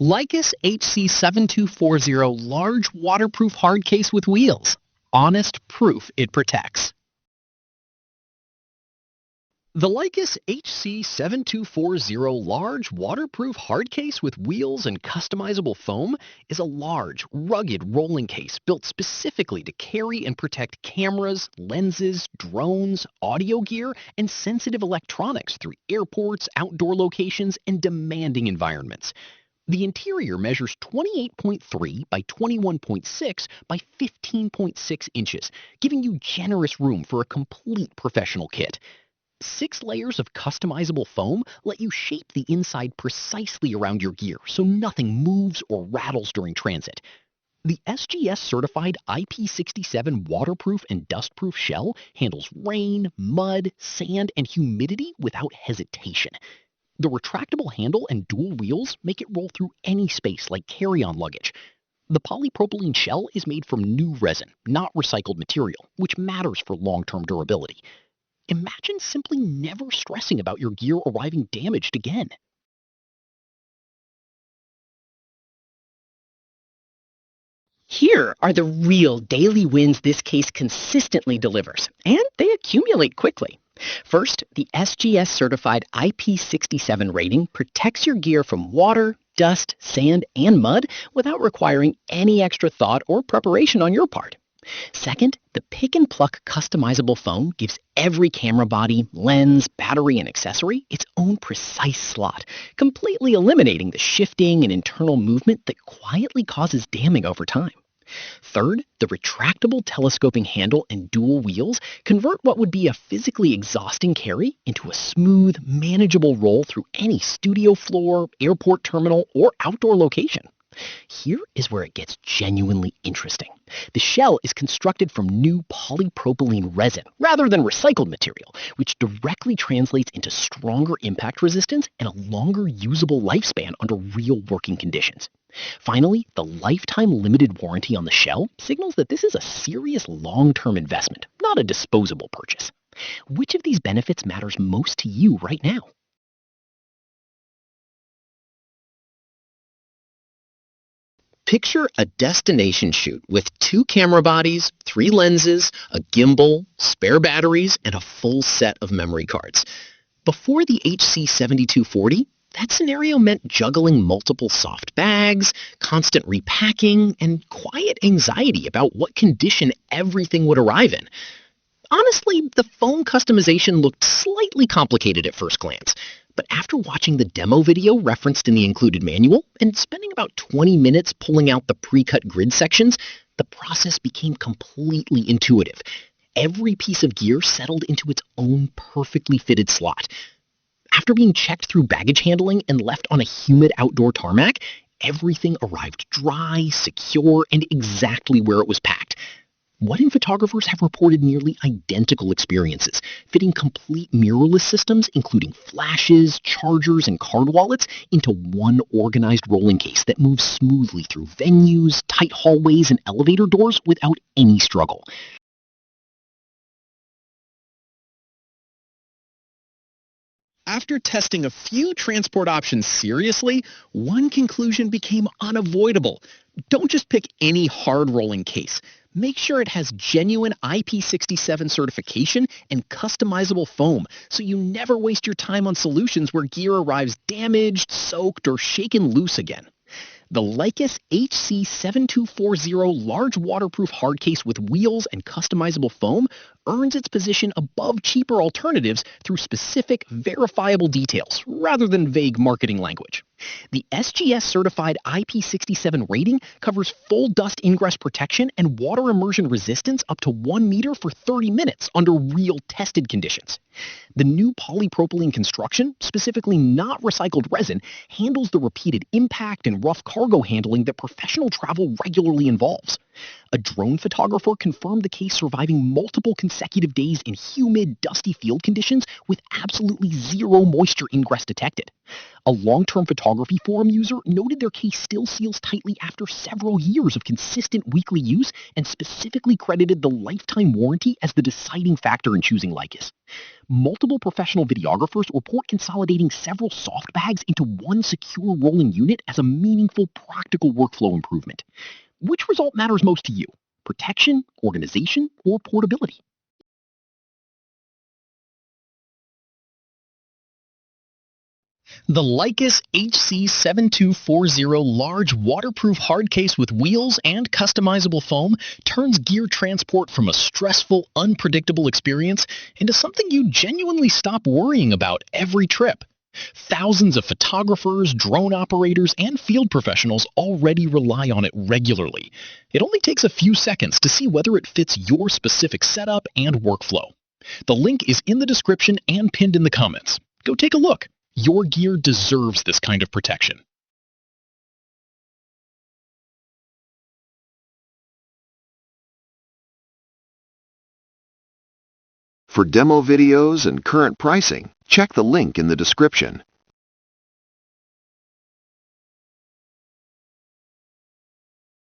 Lykus HC-7240 large waterproof hard case with wheels. Honest proof it protects. The Lykus HC-7240 large waterproof hard case with wheels and customizable foam is a large, rugged rolling case built specifically to carry and protect cameras, lenses, drones, audio gear, and sensitive electronics through airports, outdoor locations, and demanding environments. The interior measures 28.3 by 21.6 by 15.6 inches, giving you generous room for a complete professional kit. 6 layers of customizable foam let you shape the inside precisely around your gear so nothing moves or rattles during transit. The SGS-certified IP67 waterproof and dustproof shell handles rain, mud, sand, and humidity without hesitation. The retractable handle and dual wheels make it roll through any space like carry-on luggage. The polypropylene shell is made from new resin, not recycled material, which matters for long-term durability. Imagine simply never stressing about your gear arriving damaged again. Here are the real daily wins this case consistently delivers, and they accumulate quickly. First, the SGS-certified IP67 rating protects your gear from water, dust, sand, and mud without requiring any extra thought or preparation on your part. Second, the pick-and-pluck customizable foam gives every camera body, lens, battery, and accessory its own precise slot, completely eliminating the shifting and internal movement that quietly causes damming over time. Third, the retractable telescoping handle and dual wheels convert what would be a physically exhausting carry into a smooth, manageable roll through any studio floor, airport terminal, or outdoor location. Here is where it gets genuinely interesting. The shell is constructed from new polypropylene resin rather than recycled material, which directly translates into stronger impact resistance and a longer usable lifespan under real working conditions. Finally, the lifetime limited warranty on the shell signals that this is a serious long-term investment, not a disposable purchase. Which of these benefits matters most to you right now? Picture a destination shoot with 2 camera bodies, 3 lenses, a gimbal, spare batteries, and a full set of memory cards. Before the HC-7240, that scenario meant juggling multiple soft bags, constant repacking, and quiet anxiety about what condition everything would arrive in. Honestly, the foam customization looked slightly complicated at first glance, but after watching the demo video referenced in the included manual and spending about 20 minutes pulling out the pre-cut grid sections, the process became completely intuitive. Every piece of gear settled into its own perfectly fitted slot. After being checked through baggage handling and left on a humid outdoor tarmac, everything arrived dry, secure, and exactly where it was packed. Wedding photographers have reported nearly identical experiences, fitting complete mirrorless systems, including flashes, chargers, and card wallets, into one organized rolling case that moves smoothly through venues, tight hallways, and elevator doors without any struggle. After testing a few transport options seriously, one conclusion became unavoidable. Don't just pick any hard rolling case. Make sure it has genuine IP67 certification and customizable foam, so you never waste your time on solutions where gear arrives damaged, soaked, or shaken loose again. The Lykus HC-7240 large waterproof hard case with wheels and customizable foam earns its position above cheaper alternatives through specific, verifiable details rather than vague marketing language. The SGS-certified IP67 rating covers full dust ingress protection and water immersion resistance up to 1 meter for 30 minutes under real tested conditions. The new polypropylene construction, specifically not recycled resin, handles the repeated impact and rough cargo handling that professional travel regularly involves. A drone photographer confirmed the case surviving multiple consecutive days in humid, dusty field conditions with absolutely zero moisture ingress detected. A long-term photography forum user noted their case still seals tightly after several years of consistent weekly use and specifically credited the lifetime warranty as the deciding factor in choosing Lykus. Multiple professional videographers report consolidating several soft bags into one secure rolling unit as a meaningful, practical workflow improvement. Which result matters most to you? Protection, organization, or portability? The Lykus HC-7240 large waterproof hard case with wheels and customizable foam turns gear transport from a stressful, unpredictable experience into something you genuinely stop worrying about every trip. Thousands of photographers, drone operators, and field professionals already rely on it regularly. It only takes a few seconds to see whether it fits your specific setup and workflow. The link is in the description and pinned in the comments. Go take a look. Your gear deserves this kind of protection. For demo videos and current pricing, check the link in the description.